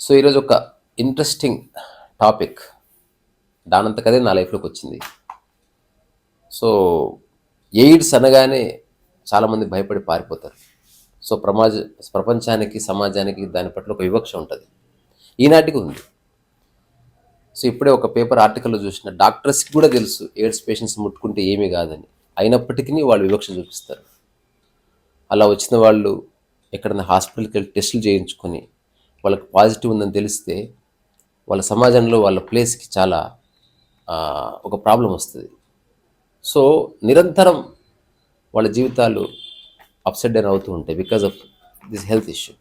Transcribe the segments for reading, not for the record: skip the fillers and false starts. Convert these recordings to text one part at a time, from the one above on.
So ఈరోజు ఒక interesting topic దానంతకదే నా లైఫ్లోకి వచ్చింది. సో ఎయిడ్స్ అనగానే చాలామంది భయపడి పారిపోతారు. సో ప్రపంచానికి సమాజానికి దాని పట్ల ఒక వివక్ష ఉంటుంది, ఈనాటికి ఉంది. సో ఇప్పుడే ఒక పేపర్ ఆర్టికల్లో చూసిన, డాక్టర్స్కి కూడా తెలుసు ఎయిడ్స్ పేషెంట్స్ ముట్టుకుంటే ఏమీ కాదని, అయినప్పటికీ వాళ్ళు వివక్ష చూపిస్తారు. అలా వచ్చిన వాళ్ళు ఎక్కడైనా హాస్పిటల్కి వెళ్ళి టెస్టులు చేయించుకొని వాళ్ళకి పాజిటివ్ ఉందని తెలిస్తే వాళ్ళ సమాజంలో వాళ్ళ ప్లేస్కి చాలా ఒక ప్రాబ్లం వస్తుంది. సో నిరంతరం వాళ్ళ జీవితాలు అప్సెట్ డౌన్ అవుతూ ఉంటాయి because of this health issue.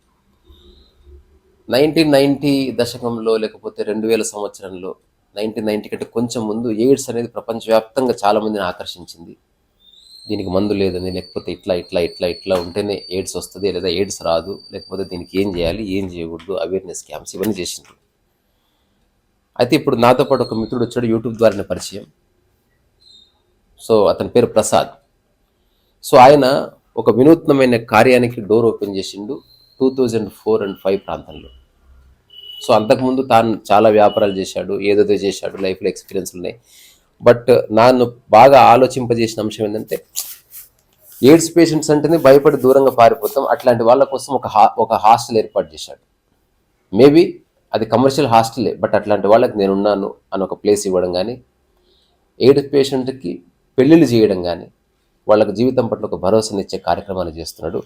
1990 దశకంలో లేకపోతే 2000 సంవత్సరంలో, 1990 కంటే కొంచెం ముందు ఎయిడ్స్ అనేది ప్రపంచవ్యాప్తంగా చాలామందిని ఆకర్షించింది. దీనికి మందు లేదని, లేకపోతే ఇట్లా ఇట్లా ఇట్లా ఇట్లా ఉంటేనే ఎయిడ్స్ వస్తుంది, లేదా ఎయిడ్స్ రాదు, లేకపోతే దీనికి ఏం చేయాలి ఏం చేయకూడదు, అవేర్నెస్ క్యాంప్స్ ఇవన్నీ చేసిండ్రు. అయితే ఇప్పుడు నాతో పాటు ఒక మిత్రుడు వచ్చాడు, యూట్యూబ్ ద్వారా పరిచయం. సో అతని పేరు ప్రసాద్. సో ఆయన ఒక వినూత్నమైన కార్యానికి డోర్ ఓపెన్ చేసిండు 2004 and 2005 ప్రాంతంలో. సో అంతకుముందు తాను చాలా వ్యాపారాలు చేశాడు, ఏదేదో చేశాడు, లైఫ్లో ఎక్స్పీరియన్స్ ఉన్నాయి. బట్ నన్ను బాగా ఆలోచింపజేసిన అంశం ఏంటంటే, ఎయిడ్స్ పేషెంట్స్ అంటేనే భయపడి దూరంగా పారిపోతాం, అట్లాంటి వాళ్ళ కోసం ఒక హాస్టల్ ఏర్పాటు చేశాడు. మేబీ అది కమర్షియల్ హాస్టలే, బట్ అట్లాంటి వాళ్ళకి నేనున్నాను అని ఒక ప్లేస్ ఇవ్వడం కానీ, ఎయిడ్స్ పేషెంట్కి పెళ్ళిళ్ళు చేయడం కానీ, వాళ్ళకి జీవితం పట్ల ఒక భరోసానిచ్చే కార్యక్రమాలు చేస్తున్నాడు.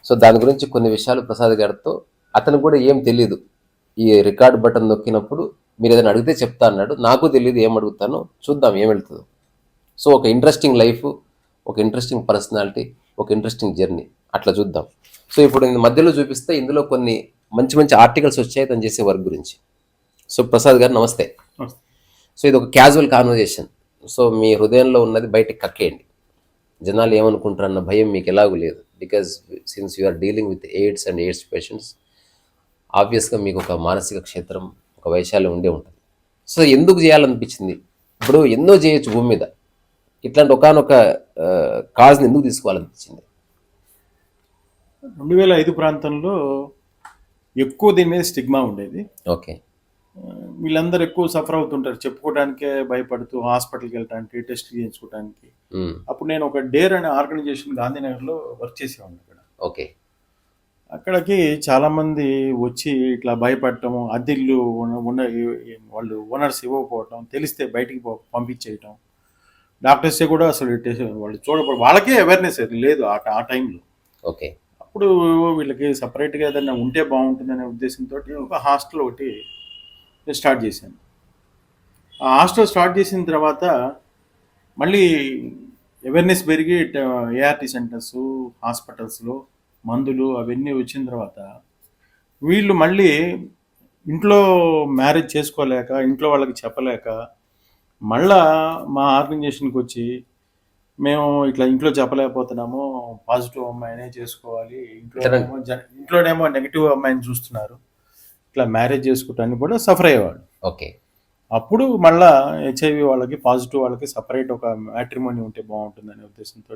సో దాని గురించి కొన్ని విషయాలు ప్రసాద్ గారితో, అతనికి కూడా ఏం తెలియదు, ఈ రికార్డ్ బటన్ నొక్కినప్పుడు మీరు ఏదైనా అడిగితే చెప్తా అన్నాడు. నాకు తెలియదు ఏం అడుగుతానో, చూద్దాం ఏం వెళ్తుందో. సో ఒక ఇంట్రెస్టింగ్ లైఫ్, ఒక ఇంట్రెస్టింగ్ పర్సనాలిటీ, ఒక ఇంట్రెస్టింగ్ జర్నీ, అట్లా చూద్దాం. సో ఇప్పుడు నేను మధ్యలో చూపిస్తే ఇందులో కొన్ని మంచి మంచి ఆర్టికల్స్ వచ్చాయి తను చేసే వర్క్ గురించి. సో ప్రసాద్ గారు నమస్తే. సో ఇది ఒక క్యాజువల్ కాన్వర్జేషన్. సో మీ హృదయంలో ఉన్నది బయటకు కక్కేయండి. జనాలు ఏమనుకుంటారన్న భయం మీకు ఎలాగూ లేదు. Because since you are dealing with AIDS and AIDS patients, ఆబ్వియస్గా మీకు ఒక మానసిక క్షేత్రం, ఒక వైశాల్యం ఉండే ఉంటుంది. సో ఎందుకు చేయాలనిపించింది? ఇప్పుడు ఎన్నో చేయొచ్చు భూమి మీద, ఇట్లాంటి ఒకనొక కాజ్ని ఎందుకు తీసుకోవాలనిపించింది? 2005 ప్రాంతంలో ఎక్కువ దీని మీద స్టిగ్మా ఉండేది. ఓకే. వీళ్ళందరూ ఎక్కువ సఫర్ అవుతుంటారు, చెప్పుకోవడానికే భయపడుతూ హాస్పిటల్కి వెళ్ళడానికి, టెస్ట్ చేయించుకోవడానికి. అప్పుడు నేను ఒక డేర్ అనే ఆర్గనైజేషన్ గాంధీనగర్లో వర్క్ చేసేవాడిని అక్కడ. ఓకే. అక్కడికి చాలామంది వచ్చి ఇట్లా భయపడటము, అద్దెళ్ళు వాళ్ళు ఓనర్స్ ఇవ్వకపోవటం, తెలిస్తే బయటికి పంపించేయటం, డాక్టర్సే కూడా అసలు వాళ్ళు వాళ్ళకే అవేర్నెస్ లేదు ఆ టైంలో. ఓకే. అప్పుడు వీళ్ళకి సపరేట్గా ఏదైనా ఉంటే బాగుంటుందనే ఉద్దేశంతో ఒక హాస్టల్ ఒకటి స్టార్ట్ చేశాను. ఆ హాస్టల్ స్టార్ట్ చేసిన తర్వాత మళ్ళీ అవేర్నెస్ పెరిగి ఏఆర్టీ సెంటర్స్, హాస్పిటల్స్లో మందులు అవన్నీ వచ్చిన తర్వాత వీళ్ళు మళ్ళీ ఇంట్లో మ్యారేజ్ చేసుకోలేక, ఇంట్లో వాళ్ళకి చెప్పలేక, మళ్ళా మా ఆర్గనైజేషన్కి వచ్చి మేము ఇట్లా ఇంట్లో చెప్పలేకపోతున్నాము, పాజిటివ్ అమ్మాయినే చేసుకోవాలి, ఇంట్లోనేమో నెగిటివ్ అమ్మాయిని చూస్తున్నారు, ఇట్లా మ్యారేజ్ చేసుకోవటానికి కూడా సఫర్ అయ్యేవాడు. ఓకే. అప్పుడు మళ్ళా హెచ్ఐవి వాళ్ళకి, పాజిటివ్ వాళ్ళకి సపరేట్ ఒక మ్యాట్రిమోనీ ఉంటే బాగుంటుందనే ఉద్దేశంతో.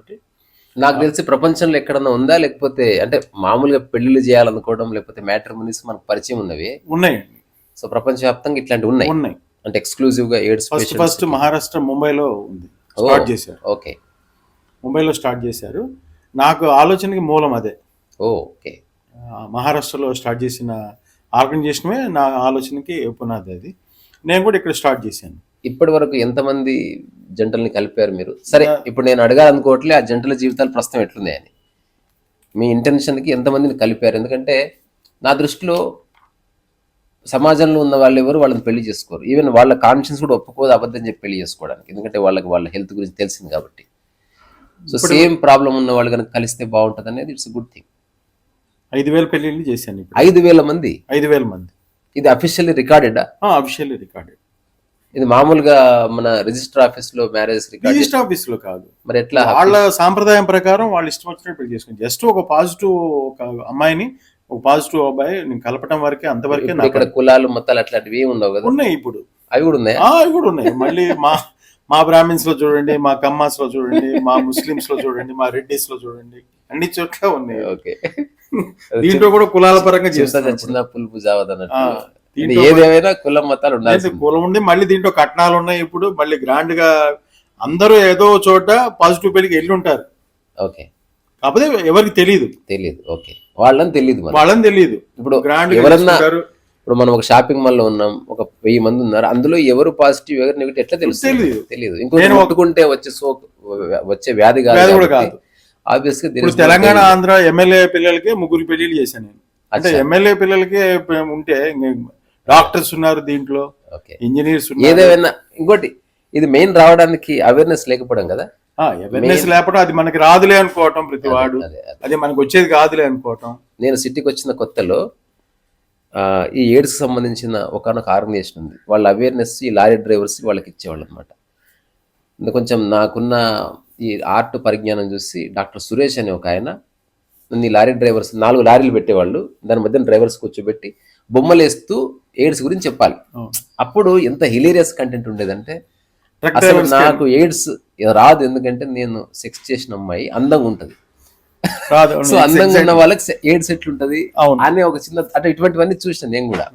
నాకు తెలిసి ప్రపంచంలో ఎక్కడన్నా ఉందా, లేకపోతే అంటే మామూలుగా పెళ్లిళ్ళు చేయాలనుకోవడం, లేకపోతే మ్యాట్రిమోనీస్ మనకు పరిచయం ఉన్నవి ఉన్నాయండి. సో ప్రపంచవ్యాప్తంగా ఇట్లాంటివి ఉన్నాయి. అంటే ఎక్స్క్లూజివ్ గా ఎయిడ్స్ ఫస్ట్ మహారాష్ట్ర ముంబైలో ఉంది, స్టార్ట్ చేశారు. ఓకే. ముంబైలో స్టార్ట్ చేశారు. నాకు ఆలోచనకి మూలం అదే. ఓకే. మహారాష్ట్రలో స్టార్ట్ చేసిన ఆర్గనైజేషనే నా ఆలోచనకి పునాది అది. నేను కూడా ఇక్కడ స్టార్ట్ చేశాను. ఇప్పటి వరకు ఎంతమంది జంటల్ని కలిపారు మీరు? సరే, ఇప్పుడు నేను అడగాలనుకోవట్లే ఆ జంటల జీవితాలు ప్రస్తుతం ఎట్లున్నాయని. మీ ఇంటెన్షన్కి ఎంతమందిని కలిపారు? ఎందుకంటే నా దృష్టిలో సమాజంలో ఉన్న వాళ్ళు ఎవరు వాళ్ళని పెళ్లి చేసుకోరు. ఈవెన్ వాళ్ళ కాన్షియన్స్ కూడా ఒప్పుకోదు అబద్ధం చెప్పి పెళ్లి చేసుకోవడానికి, ఎందుకంటే వాళ్ళకి వాళ్ళ హెల్త్ గురించి తెలిసింది కాబట్టి. సో సేమ్ ప్రాబ్లం ఉన్న వాళ్ళు కనుక కలిస్తే బాగుంటుంది అనేది ఇట్స్ గుడ్ థింగ్. 5,000 పెళ్లిళ్ళు చేశాను. 5,000 మంది? 5,000 మంది. ఇది అఫీషియల్లీ రికార్డెడా? Officially recorded. ఇది మామూలుగా మన రిజిస్టర్ ఆఫీస్ లో మ్యారేజ్ రికార్డ్? రిజిస్టర్ ఆఫీస్ లో కాదు. మరి ఎట్లా? వాళ్ళ సాంప్రదాయం ప్రకారం వాళ్ళు ఇష్టం వచ్చినట్టు పెళ్లి చేసుకుని, జస్ట్ ఒక పాజిటివ్ ఒక అమ్మాయిని, ఒక పాజిటివ్ అబ్బాయి నేను కలపటం వరకే, అంతవరకే. ఇక్కడ కులాలు మొత్తాలు అట్లాంటివి ఏమి ఉండవు కదా? ఉన్నాయి ఇప్పుడు. అవి కూడా ఉన్నాయి. అవి కూడా ఉన్నాయి. మళ్ళీ మా బ్రాహ్మిన్స్ లో చూడండి, మా కమ్మాస్ లో చూడండి, మా ముస్లిమ్స్ లో చూడండి, మా రెడ్డిస్ లో చూడండి, అన్ని చోట్ల ఉన్నాయి. ఓకే. దీంట్లో కూడా కులాల పరంగా చింత చేస్తున్నారు. చచ్చిన పులుపు జావదన్నట్టు. ఆ, అంటే దీంట్లో ఏదేమైనా కులం మతాలు ఉండాల్సి కులం ఉండి మళ్ళీ దీంట్లో కట్నాలు ఉన్నాయి. ఇప్పుడు మళ్ళీ గ్రాండ్ గా అందరూ ఏదో చోట పాజిటివ్ పెళ్లికి వెళ్ళి ఉంటారు. ఓకే. కాకపోతే ఎవరికి తెలియదు, తెలియదు. ఓకే. వాళ్ళని తెలియదు మనకి. వాళ్ళని తెలియదు. ఇప్పుడు గ్రాండ్ ఎవరన్నా ఇప్పుడు మనం ఒక షాపింగ్ మాల్ లో ఉన్నాం, ఒక 1000 మంది ఉన్నారు, అందులో ఎవరు పాజిటివ్ ఎవరు నెగిటివ్ ఎట్లా తెలుస్తుంది? తెలియదు. తెలియదు. ఇంకొకటి ముట్టుకుంటే వచ్చే వ్యాధి కూడా కాదు కాదు. ఆబ్వియస్ గా. ఇప్పుడు తెలంగాణ ఆంధ్ర ఎమ్మెల్యే పిల్లలకి 3 పెళ్లిళ్ళు చేశాను నేను. అంటే ఎమ్మెల్యే పిల్లలకి ఉంటే డాక్టర్స్ ఉన్నారు దీంట్లో, ఓకే, ఇంజనీర్స్ ఉన్నారు. ఏదేమైనా ఇంకోటి ఇది మెయిన్ రావడానికి అవేర్నెస్ లేకపోవడం కదా. అవేర్నెస్ లేకపోవడం, అది మనకి రాదులే అనుకోవటం ప్రతి వాడు, అది మనకి వచ్చేది కాదులే అనుకోవటం. నేను సిటీకి వచ్చిన కొత్తలో ఈ ఎయిడ్స్కి సంబంధించిన ఒకనొక ఆర్గనైజేషన్ ఉంది. వాళ్ళ అవేర్నెస్ ఈ లారీ డ్రైవర్స్ వాళ్ళకి ఇచ్చేవాళ్ళు అనమాట. కొంచెం నాకున్న ఈ ఆర్ట్ పరిజ్ఞానం చూసి డాక్టర్ సురేష్ అనే ఒక ఆయన ఈ లారీ డ్రైవర్స్ 4 లారీలు పెట్టేవాళ్ళు, దాని మధ్య డ్రైవర్స్ కూర్చోబెట్టి బొమ్మలు వేస్తూ ఎయిడ్స్ గురించి చెప్పాలి. అప్పుడు ఎంత హిలేరియస్ కంటెంట్ ఉండేదంటే, అసలు నాకు ఎయిడ్స్ రాదు, ఎందుకంటే నేను సెక్స్ చేసిన అమ్మాయి అందంగా ఉంటుంది, సో అందంగా ఉన్న వాళ్ళకి ఎయిడ్స్ ఎట్లుంటది అనే ఒక చిన్న అంటే ఇటువంటివన్నీ చూసిన నేను కూడా.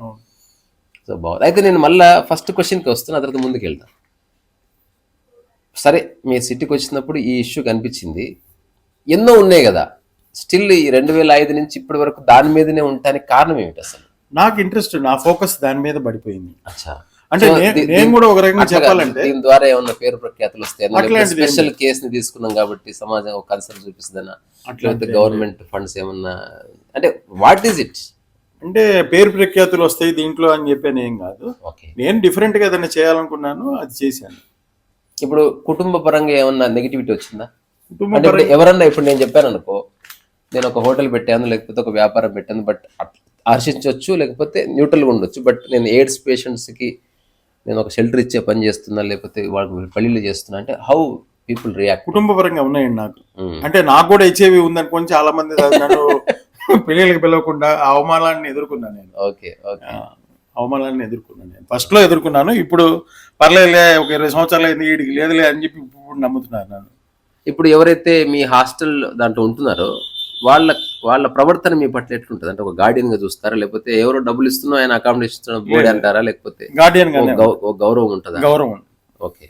సో బాగుంది. అయితే నేను మళ్ళా ఫస్ట్ క్వశ్చన్కి వస్తున్నా, ఆ తర్వాత ముందుకు వెళ్తాను. సరే, మీ సిటీకి వచ్చినప్పుడు ఈ ఇష్యూ కనిపించింది, ఎన్నో ఉన్నాయి కదా, స్టిల్ ఈ 2005 నుంచి ఇప్పటి వరకు దాని మీదనే ఉండటానికి కారణం ఏమిటి అసలు? నాకు ఇంట్రెస్ట్, నా ఫోకస్ దాని మీద పడిపోయింది. అచ్చా. అంటే నేను కూడా ఒక రకంగా చెప్పాలంటే దీని ద్వారా ఏమన్నా పేరు ప్రఖ్యాతులు వస్తాయి, స్పెషల్ కేసుని తీసుకున్నాం కాబట్టి సమాజం ఒక కన్సర్న్ చూపిస్తుందన్నా, లేకపోతే గవర్నమెంట్ ఫండ్స్ ఏమన్నా, అంటే వాట్ ఈజ్ ఇట్? అంటే పేరు ప్రఖ్యాతులు వస్తాయి దీంట్లో అని చెప్పాను, ఏం కాదు. నేను డిఫరెంట్ గా ఏదైనా చేయాలనుకున్నాను, అది చేశాను. ఇప్పుడు కుటుంబ పరంగా ఏమన్నా నెగిటివిటీ వచ్చిందా? అంటే ఇప్పుడు ఎవరన్నా, ఇప్పుడు నేను చెప్పాను అనుకో, నేను ఒక హోటల్ పెట్టాను లేకపోతే ఒక వ్యాపారం పెట్టాను, బట్ హర్షించవచ్చు లేకపోతే న్యూట్రల్గా ఉండొచ్చు, బట్ నేను ఎయిడ్స్ పేషెంట్స్కి నేను ఒక షెల్టర్ ఇచ్చే పని చేస్తున్నా లేకపోతే వాళ్ళకి పెళ్లిళ్ళు చేస్తున్నా అంటే హౌ పీపుల్ రియాక్ట్? కుటుంబ పరంగా ఉన్నాయండి నాకు. అంటే నాకు కూడా హెచ్ఐవి ఉందనుకోని చాలా మంది నన్ను పెళ్లిళ్ళకి పిలవకుండా అవమానాన్ని ఎదుర్కొన్నాను నేను. Okay, okay. అవమానాన్ని ఎదుర్కొన్నాను నేను. ఫస్ట్ లో ఎదుర్కొన్నాను, ఇప్పుడు పర్లేదులే, ఒక 20 సంవత్సరాలు అయింది, వీడికి లేదులే అని చెప్పి ఇప్పుడు నమ్ముతున్నాను నన్ను. ఇప్పుడు ఎవరైతే మీ హాస్టల్ దాంట్లో ఉంటున్నారో వాళ్ళ ప్రవర్తన మీ పట్ల ఎట్లుంటుంది? అంటే ఒక గార్డియన్ గా చూస్తారా, లేకపోతే ఎవరో డబ్బులు ఇస్తున్నా ఆయన అకామిడేషన్ ఇస్తున్నా బోర్డు అంటారా, లేకపోతే గార్డియన్ గా గౌరవం ఉంటుందా? గౌరవం. ఓకే.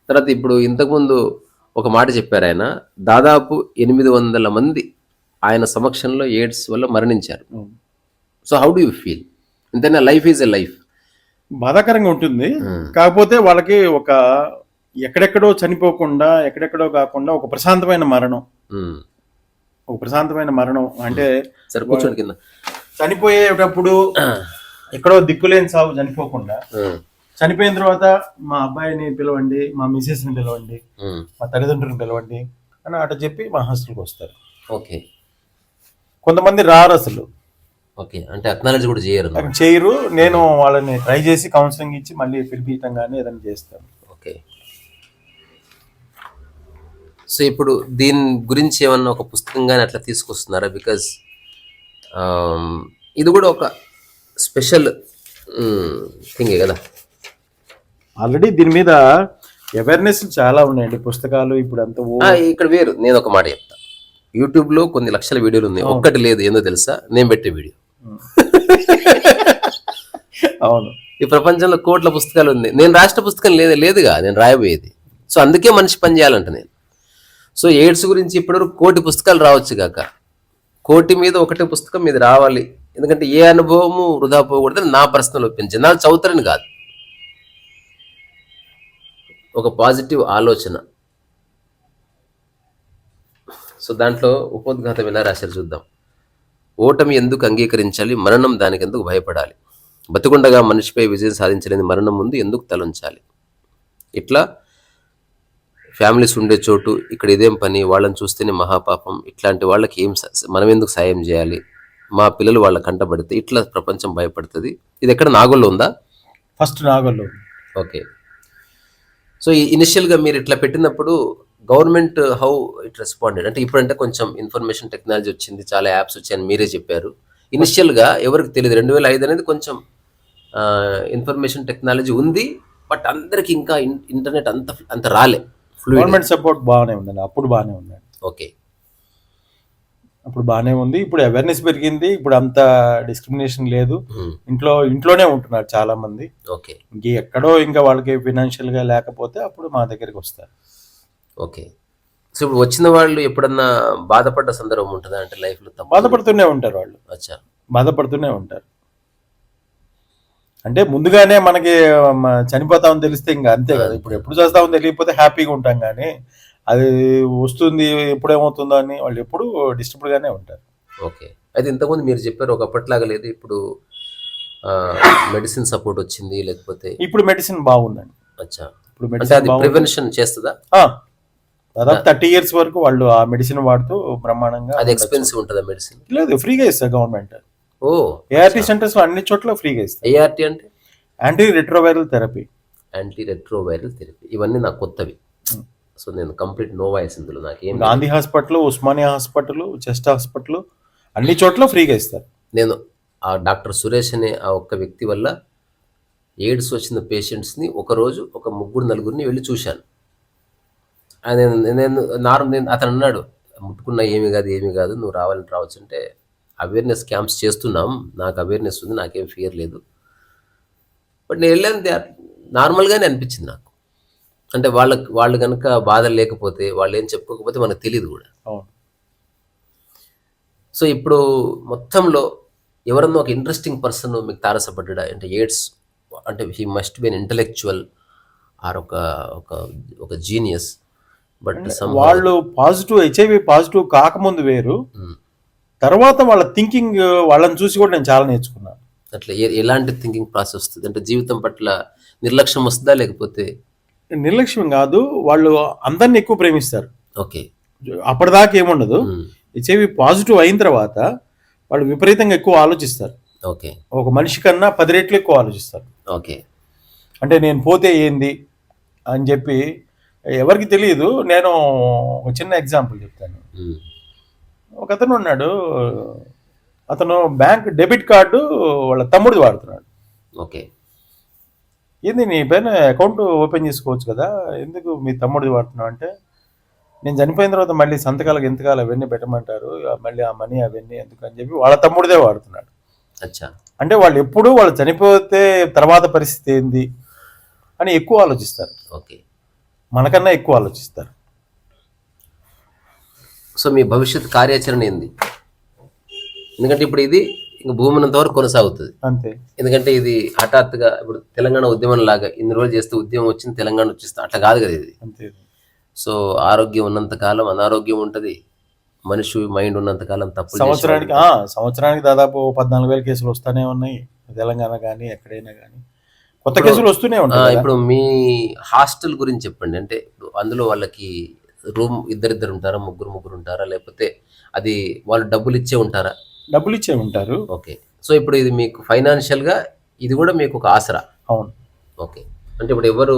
తర్వాత ఇప్పుడు ఇంతకుముందు ఒక మాట చెప్పారు, ఆయన దాదాపు 800 మంది ఆయన సమక్షంలో ఎయిడ్స్ వల్ల మరణించారు. So how do you feel? ఇంతైనా లైఫ్ ఈజ్ ఎ లైఫ్. బాధాకరంగా ఉంటుంది, కాకపోతే వాళ్ళకి ఒక ఎక్కడెక్కడో చనిపోకుండా, ఎక్కడెక్కడో కాకుండా ఒక ప్రశాంతమైన మరణం, ఒక ప్రశాంతమైన మరణం అంటే సరే కూర్చోండి కింద. చనిపోయేటప్పుడు ఎక్కడో దిక్కులేని సాగు చనిపోకుండా, చనిపోయిన తర్వాత మా అబ్బాయిని పిలవండి, మా మిసెస్ని పిలవండి, మా తల్లిదండ్రులను పిలవండి అని అట చెప్పి మా హాస్టల్కి వస్తారు. ఓకే. కొంతమంది రారు అసలు. ఓకే, అంటే అక్నాలెడ్జ్ కూడా చేయరు. నేను వాళ్ళని ట్రై చేసి కౌన్సిలింగ్ ఇచ్చి మళ్ళీ పిలిపించడం కానీ ఏదైనా చేస్తాను. ఓకే. సో ఇప్పుడు దీని గురించి ఏమన్నా ఒక పుస్తకం కానీ అట్లా తీసుకొస్తున్నారా? బికాజ్ ఇది కూడా ఒక స్పెషల్ థింగే కదా. ఆల్రెడీ దీని మీద అవేర్నెస్ చాలా ఉన్నాయండి, పుస్తకాలు ఇప్పుడు అంతా. ఇక్కడ వేరు, నేను ఒక మాట చెప్తా. యూట్యూబ్లో కొన్ని లక్షల వీడియోలు ఉన్నాయి, ఒక్కటి లేదు, ఏందో తెలుసా? నేను పెట్టే వీడియో. అవును, ఈ ప్రపంచంలో కోట్ల పుస్తకాలు ఉంది, నేను రాసిన పుస్తకం లేదుగా, నేను రాయబోయేది. సో అందుకే మనిషి పని చేయాలంట నేను. సో ఎయిడ్స్ గురించి ఇప్పటివరకు 1,000 పుస్తకాలు రావచ్చు కాక, 1,000 మీద 1 పుస్తకం మీద రావాలి. ఎందుకంటే ఏ అనుభవము వృధా పోకూడదని నా పర్సనల్ ఒపీనియన్. జనాలు చదువుతారని కాదు, ఒక పాజిటివ్ ఆలోచన. సో దాంట్లో ఉపోద్ఘాతం ఎలా రాశారు చూద్దాం. ఓటమి ఎందుకు అంగీకరించాలి, మరణం దానికి ఎందుకు భయపడాలి, బతికుండగా మనిషిపై విజయం సాధించలేని మరణం ముందు ఎందుకు తలంచాలి, ఇట్లా ఫ్యామిలీస్ ఉండే చోటు ఇక్కడ ఇదేం పని, వాళ్ళని చూస్తేనే మహాపాపం, ఇట్లాంటి వాళ్ళకి మనం ఎందుకు సాయం చేయాలి, మా పిల్లలు వాళ్ళ కంటపడితే ఇట్లా ప్రపంచం భయపడుతుంది. ఇది ఎక్కడ నాగోల్లో ఉందా? ఫస్ట్ నాగోల్లో. ఓకే. సో ఇనిషియల్గా మీరు ఇట్లా పెట్టినప్పుడు గవర్నమెంట్ హౌ ఇట్ రెస్పాండెడ్? అంటే ఇప్పుడంటే కొంచెం ఇన్ఫర్మేషన్ టెక్నాలజీ వచ్చింది, చాలా యాప్స్ వచ్చాయని మీరే చెప్పారు. ఇనిషియల్గా ఎవరికి తెలియదు, 2005 అనేది కొంచెం ఇన్ఫర్మేషన్ టెక్నాలజీ ఉంది, బట్ అందరికి ఇంకా ఇంటర్నెట్ అంత రాలే. గవర్నమెంట్ సపోర్ట్ బాగానే ఉందండి, అప్పుడు బాగానే ఉందండి. ఓకే. అప్పుడు బాగానే ఉంది. ఇప్పుడు అవేర్నెస్ పెరిగింది. ఇప్పుడు అంత డిస్క్రిమినేషన్ లేదు. ఉమ్, ఇంట్లోనే ఉంటున్నారు చాలా మంది. ఓకే ఎక్కడో ఇంకా వాళ్ళకి ఫినాన్షియల్ గా లేకపోతే అప్పుడు మా దగ్గరికి వస్తారు. ఓకే. సో ఇప్పుడు వచ్చిన వాళ్ళు ఎప్పుడన్నా బాధపడ్డ సందర్భం ఉంటుందా, అంటే లైఫ్లో తప్పు బాధపడుతూనే ఉంటారు వాళ్ళు, అచ్చా. బాధపడుతూనే ఉంటారు. అంటే ముందుగానే మనకి చనిపోతామని తెలిస్తే ఇంకా అంతే కదా. ఇప్పుడు ఎప్పుడు చేస్తామని తెలియకపోతే హ్యాపీగా ఉంటాం, కానీ అది వస్తుంది ఎప్పుడేమవుతుందో అని వాళ్ళు ఎప్పుడు డిస్టర్బ్డ్ గానే ఉంటారు. ఓకే. అయితే ఇంతకుముందు మీరు చెప్పారు ఒకప్పట్లాగా లేదు, ఇప్పుడు మెడిసిన్ సపోర్ట్ వచ్చింది లేకపోతే? ఇప్పుడు మెడిసిన్ బాగుందండి. అచ్చా. ఇప్పుడు అంటే మెడిసిన్ అది బాగుంది. ప్రివెన్షన్ చేస్తుందా? దాదాపు 30 years వరకు వాళ్ళు ఆ మెడిసిన్ వాడుతూ బ్రహ్మాండంగా అది ఉండొచ్చు. ఎక్స్పెన్సివ్ ఉంటుందా మెడిసిన్? లేదు, ఫ్రీగా ఇస్తారు గవర్నమెంట్. ఓ, ఏఆర్టీ సెంటర్స్ లో అన్ని చోట్ల ఫ్రీగా ఇస్తారు. ఏఆర్టీ అంటే anti retroviral therapy. Anti retroviral therapy. ఇవన్నీ నాకు కొత్తవి. సో నేను కంప్లీట్ నో వాయిస్ ఇందులో నాకేం. Gandhi hospital, Osmania hospital, chest hospital అన్ని చోట్ల ఫ్రీగా ఇస్తారు. నేను ఆ డాక్టర్ సురేష్ అనే ఆ ఒక్క వ్యక్తి వల్ల ఎయిడ్స్ వచ్చిన పేషెంట్స్ని ఒకరోజు ఒక 3-4 వెళ్ళి చూశాను. నేను అతను అన్నాడు, ముట్టుకున్నా ఏమి కాదు, నువ్వు రావాలని రావచ్చు అంటే, అవేర్నెస్ క్యాంప్స్ చేస్తున్నాం, నాకు అవేర్నెస్ ఉంది, నాకేం ఫియర్ లేదు. బట్ నేను వెళ్ళాను, నార్మల్గానే అనిపించింది నాకు. అంటే వాళ్ళు కనుక బాధలు లేకపోతే, వాళ్ళు ఏం చెప్పుకోకపోతే మనకు తెలియదు కూడా. సో ఇప్పుడు మొత్తంలో ఎవరన్నా ఒక ఇంట్రెస్టింగ్ పర్సన్ మీకు తారసపడ్డా, అంటే ఎయిడ్స్ అంటే he must be an intellectual or ఒక జీనియస్, బట్ వాళ్ళు పాజిటివ్, హెచ్ఐవి పాజిటివ్ కాకముందు వేరు, తర్వాత వాళ్ళ థింకింగ్ వాళ్ళని చూసి కూడా నేను చాలా నేర్చుకున్నాను. అట్లా ఎలాంటి థింకింగ్ ప్రాసెస్ వస్తుంది? అంటే జీవితం పట్ల నిర్లక్ష్యం వస్తుందా, లేకపోతే? నిర్లక్ష్యం కాదు, వాళ్ళు అందరిని ఎక్కువ ప్రేమిస్తారు. ఓకే. అప్పటిదాకా ఏముండదు. హెచ్ఐవి పాజిటివ్ అయిన తర్వాత వాళ్ళు విపరీతంగా ఎక్కువ ఆలోచిస్తారు. ఓకే. ఒక మనిషి కన్నా 10 రెట్లు ఎక్కువ ఆలోచిస్తారు. ఓకే. అంటే నేను పోతే ఏంది అని చెప్పి ఎవరికి తెలియదు. నేను ఒక చిన్న ఎగ్జాంపుల్ చెప్తాను. ఒక అతను ఉన్నాడు, అతను బ్యాంక్ డెబిట్ కార్డు వాళ్ళ తమ్ముడిది వాడుతున్నాడు. ఓకే. ఏంది నీ పైన అకౌంట్ ఓపెన్ చేసుకోవచ్చు కదా, ఎందుకు మీ తమ్ముడిది వాడుతున్నావు అంటే, నేను చనిపోయిన తర్వాత మళ్ళీ సంతకాలకు ఎంతకాలు అవన్నీ పెట్టమంటారు, మళ్ళీ ఆ మనీ అవన్నీ ఎందుకు అని చెప్పి వాళ్ళ తమ్ముడిదే వాడుతున్నాడు. అచ్చా. అంటే వాళ్ళు ఎప్పుడు వాళ్ళు చనిపోతే తర్వాత పరిస్థితి ఏంది అని ఎక్కువ ఆలోచిస్తారు. ఓకే. మనకన్నా ఎక్కువ ఆలోచిస్తారు. సో మీ భవిష్యత్ కార్యాచరణ ఏంది? ఎందుకంటే ఇప్పుడు ఇది ఇంకా భూమినంత వరకు కొనసాగుతుంది అంతే. ఎందుకంటే ఇది హఠాత్తుగా ఇప్పుడు తెలంగాణ ఉద్యమం లాగా ఇన్ని రోజులు చేస్తే ఉద్యమం వచ్చింది, తెలంగాణ వచ్చేస్తే అట్లా కాదు కదా ఇది. అంతే. సో ఆరోగ్యం ఉన్నంతకాలం అనారోగ్యం ఉంటుంది, మనిషి మైండ్ ఉన్నంతకాలం తప్పు. సంవత్సరానికి దాదాపు 14,000 కేసులు వస్తూనే ఉన్నాయి తెలంగాణ కానీ ఎక్కడైనా కానీ, కొత్త కేసులు వస్తూనే ఉంటాయి. ఇప్పుడు మీ హాస్టల్ గురించి చెప్పండి. అంటే ఇప్పుడు అందులో వాళ్ళకి రూమ్ ఇద్దరిద్దరు ఉంటారా, ముగ్గురు ఉంటారా, లేకపోతే అది వాళ్ళు డబ్బులు ఇచ్చే ఉంటారా? డబ్బులు ఇచ్చే ఉంటారు. ఓకే. సో ఇప్పుడు ఇది మీకు ఫైనాన్షియల్గా ఇది కూడా మీకు ఒక ఆసరా? అవును. ఓకే. అంటే ఇప్పుడు ఎవరు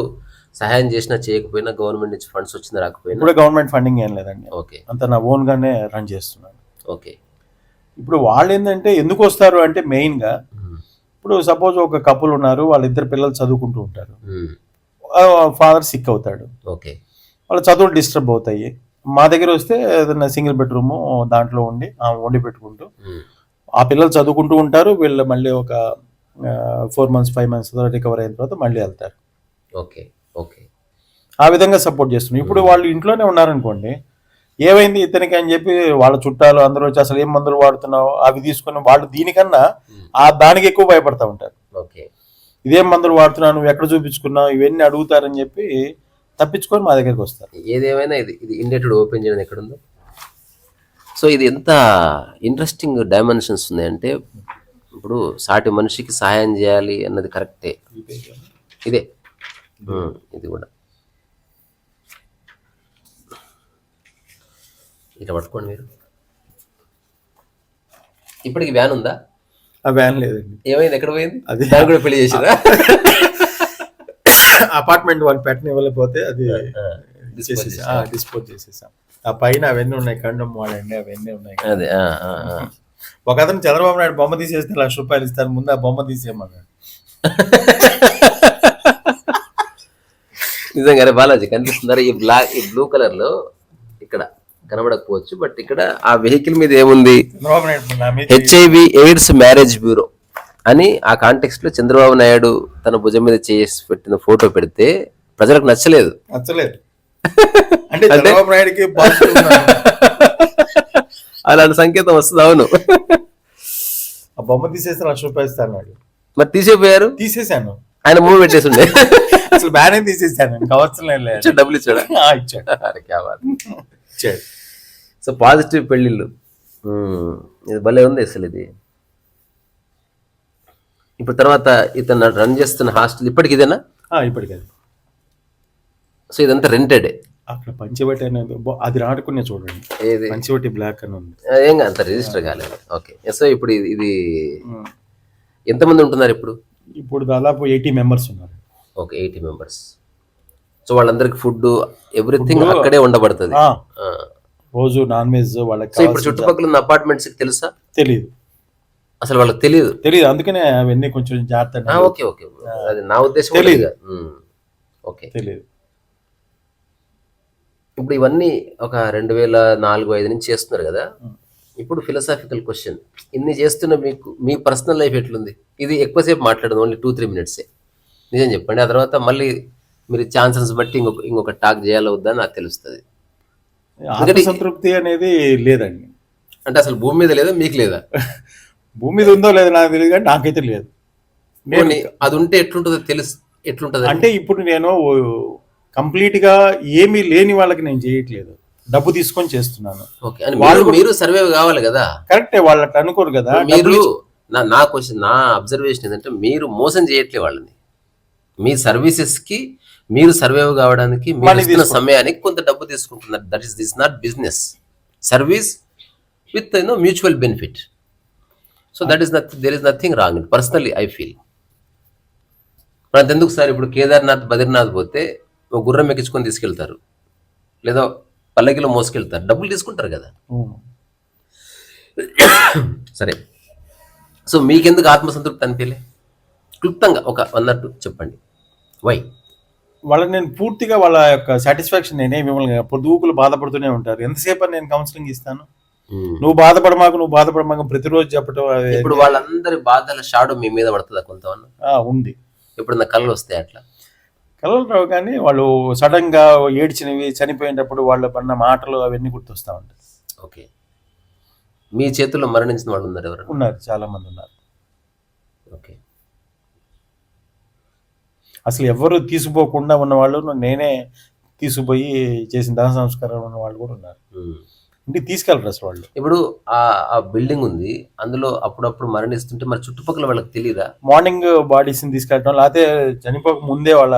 సహాయం చేసినా చేయకపోయినా, గవర్నమెంట్ నుంచి ఫండ్స్ వచ్చినా రాకపోయినా? ఇప్పుడు గవర్నమెంట్ ఫండింగ్ ఏం లేదండి. ఓకే. అంత నా ఓన్ గానే రన్ చేస్తున్నాను. ఓకే. ఇప్పుడు వాళ్ళు ఏంటంటే ఎందుకు వస్తారు అంటే, మెయిన్గా ఇప్పుడు సపోజ్ ఒక కపుల్ ఉన్నారు, వాళ్ళిద్దరు పిల్లలు చదువుకుంటూ ఉంటారు, ఫాదర్ సిక్ అవుతాడు, ఓకే, వాళ్ళ చదువులు డిస్టర్బ్ అవుతాయి. మా దగ్గర వస్తే ఏదైనా సింగిల్ బెడ్రూమ్ దాంట్లో వండి పెట్టుకుంటూ ఆ పిల్లలు చదువుకుంటూ ఉంటారు, వీళ్ళు మళ్ళీ ఒక 4 months 5 months రికవర్ అయిన తర్వాత మళ్ళీ వెళ్తారు. ఓకే. ఓకే. ఆ విధంగా సపోర్ట్ చేస్తున్నాం. ఇప్పుడు వాళ్ళు ఇంట్లోనే ఉన్నారనుకోండి, ఏమైంది ఇతనికి అని చెప్పి వాళ్ళ చుట్టాలు అందరూ వచ్చి అసలు ఏం మందులు వాడుతున్నావు అవి తీసుకుని వాళ్ళు దీనికన్నా దానికి ఎక్కువ భయపడతా ఉంటారు. ఓకే. ఇదేం మందులు వాడుతున్నావు, నువ్వు ఎక్కడ చూపించుకున్నావు, ఇవన్నీ అడుగుతారని చెప్పి తప్పించుకొని మా దగ్గరికి వస్తారు. ఏదేమైనా ఇది ఇండెటెడ్ ఓపెన్ చేయడం ఎక్కడుందో. సో ఇది ఎంత ఇంట్రెస్టింగ్ డైమెన్షన్స్ ఉన్నాయంటే, ఇప్పుడు సాటి మనిషికి సహాయం చేయాలి అన్నది కరెక్టే. ఇదే ఇది కూడా ఇట్లా పట్టుకోండి మీరు. ఇప్పటికి వ్యాన్ ఉందా? ఆ వ్యాన్ లేదండి. ఏమైంది, ఎక్కడ పోయింది? అది దాన్ని కూడా పెళ్లి చేసిరా? అపార్ట్మెంట్ వాళ్ళు పెట్టనివ్వలేకపోతే అది డిస్పోజ్ చేసేసాం. ఆ పైన అవన్నీ ఉన్నాయి, కండం వాడండి అవన్నీ ఉన్నాయి. అదే ఒక అతను చంద్రబాబు నాయుడు బొమ్మ తీసేస్తే ₹1,00,000 ఇస్తారు, ముందు ఆ బొమ్మ తీసేయమన్నాడు. నిజంగా బాలాజీ కనిపిస్తున్నారు. ఈ బ్లూ కలర్ లో ఇక్కడ కనబడకపోవచ్చు, బట్ ఇక్కడ ఆ వెహికల్ మీద ఏముంది, చంద్రబాబు నాయుడు నా మీద హెచ్ఐవి ఎయిడ్స్ మ్యారేజ్ బ్యూరో అని ఆ కాంటెక్స్ట్ లో చంద్రబాబు నాయుడు తన భుజం మీద చేసి పెట్టిన ఫోటో పెడితే ప్రజలకు నచ్చలేదు. నచ్చలేదు. అంటే చంద్రబాబు నాయుడుకి పాజిటివ్ అలాంటి సంకేతం వస్తుంది. అవును, ఆ బొమ్మ తీసేస్తే ₹1,00,000 ఇస్తాను. మరి తీసేపోయారు, తీసేసాను. ఆయన మూవ్ పెట్టేసి ఉండే. అసలు బ్యానే తీసేసాను, అవసరం లేదు. డబ్బులు ఇచ్చాడా? ఇచ్చాడు. అరే క్యా బాత్. ఇచ్చాడు. సో పాజిటివ్ పెళ్ళిళ్ళు, ఇది భలే ఉంది అసలు ఇది. ఇప్పుడు తర్వాత ఇతను రన్ చేస్తున్న హాస్టల్ ఇప్పటికి ఇదేనా? ఇప్పటికి అది. సో ఇదంతా రెంటెడే. అక్కడ పంచవటి అనేది అది రాడుకునే చూడండి, ఏది పంచవటి బ్లాక్ అని ఉంది. ఏం అంత రిజిస్టర్ కాలేదు. ఓకే. సో ఇప్పుడు ఇది ఎంతమంది ఉంటున్నారు ఇప్పుడు? ఇప్పుడు దాదాపు 80 మెంబర్స్ ఉన్నారు. Okay, 80 members. సో వాళ్ళందరికి ఫుడ్ ఎవ్రీథింగ్ అక్కడే ఉండబడుతుంది. రోజు నాన్ వెజ్ వాళ్ళకి. సో ఇప్పుడు చుట్టుపక్కల ఉన్న అపార్ట్మెంట్స్ తెలిసా? తెలియదు, అసలు వాళ్ళకి తెలియదు. అందుకనే అవన్నీ కొంచెం జాగ్రత్త. ఓకే ఓకే, అది నా ఉద్దేశం. తెలియదు. ఓకే, తెలియదు. ఇప్పుడు ఇవన్నీ ఒక 2004-05 నుంచి చేస్తున్నారు కదా. ఇప్పుడు ఫిలసాఫికల్ క్వశ్చన్, ఇన్ని చేస్తున్న మీకు మీ పర్సనల్ లైఫ్ ఎట్లుంది? ఇది ఎక్కువసేపు మాట్లాడదు, ఓన్లీ 2-3 మినిట్సే. నిజం చెప్పండి. ఆ తర్వాత మళ్ళీ మీరు ఛాన్సెస్ బట్టి ఇంకొక టాక్ చేయాలో వద్దా నాకు తెలుస్తుంది. సంతృప్తి అనేది లేదండి. అంటే అసలు భూమి మీద లేదా, మీకు లేదా? భూమి మీద ఉందో లేదో నాకు తెలియదు, కానీ నాకైతే లేదు. అది ఉంటే ఎట్లుంటుందో ఎట్లుంటుంది అంటే ఇప్పుడు నేను కంప్లీట్ గా ఏమీ లేని వాళ్ళకి నేను చేయట్లేదు, డబ్బు తీసుకొని చేస్తున్నాను. ఓకే, మీరు సర్వే కావాలి కదా. కరెక్టే, వాళ్ళకి అనుకోరు కదా. మీరు నా క్వశ్చన్, నా అబ్జర్వేషన్ ఏంటంటే మీరు మోసం చేయట్లేదు వాళ్ళని. మీ సర్వీసెస్ కి మీరు సర్వైవ్ కావడానికి మీరు ఇస్తున్న సమయానికి కొంత డబ్బు తీసుకుంటున్నారు. That is this not business, service with mutual benefit. So that is there is nothing wrong in personally I feel. ఎందుకు సార్ ఇప్పుడు కేదార్నాథ్ బద్రీనాథ్ పోతే ఒక గుర్రం ఎక్కించుకొని తీసుకెళ్తారు, లేదా పల్లకిలో మోసుకెళ్తారు, డబ్బులు తీసుకుంటారు కదా. సరే, సో మీకెందుకు ఆత్మసంతృప్తి అనిపించలే? క్లుప్తంగా ఒక అన్నట్టు చెప్పండి. వై? వాళ్ళని నేను పూర్తిగా వాళ్ళ యొక్క సాటిస్ఫాక్షన్ నేనే మిమ్మల్ని పొద్దుగుకులు బాధపడుతూనే ఉంటారు. ఎంతసేపు నేను కౌన్సిలింగ్ ఇస్తాను, నువ్వు బాధపడమాకు ప్రతిరోజు చెప్పడం. ఇప్పుడు వాళ్ళందరి బాధల షాడో మీ మీద పడుతుందా కొంతమన్నా? ఉంది. ఇప్పుడు నా కళ్ళు వస్తాయి అట్లా? కళ్ళు రావు, కానీ వాళ్ళు సడన్ గా ఏడ్చినవి, చనిపోయినప్పుడు వాళ్ళు పడిన మాటలు అవన్నీ గుర్తొస్తా ఉంటాయి. ఓకే, మీ చేతుల్లో మరణించిన వాళ్ళు ఉన్నారు? ఎవరు ఉన్నారు? చాలా మంది ఉన్నారు. ఓకే, అసలు ఎవరు తీసుకుపోకుండా ఉన్నవాళ్ళు, నేనే తీసుకుపోయి చేసిన దాన సంస్కారం ఉన్న వాళ్ళు కూడా ఉన్నారు. ఇంటికి తీసుకెళ్ళరు అసలు వాళ్ళు. ఇప్పుడు ఆ బిల్డింగ్ ఉంది, అందులో అప్పుడప్పుడు మరణిస్తుంటే మరి చుట్టుపక్కల వాళ్ళకి తెలియదా? మార్నింగ్ బాడీస్ ని తీసుకెళ్ళటం, లేకపోతే చనిపోక ముందే వాళ్ళ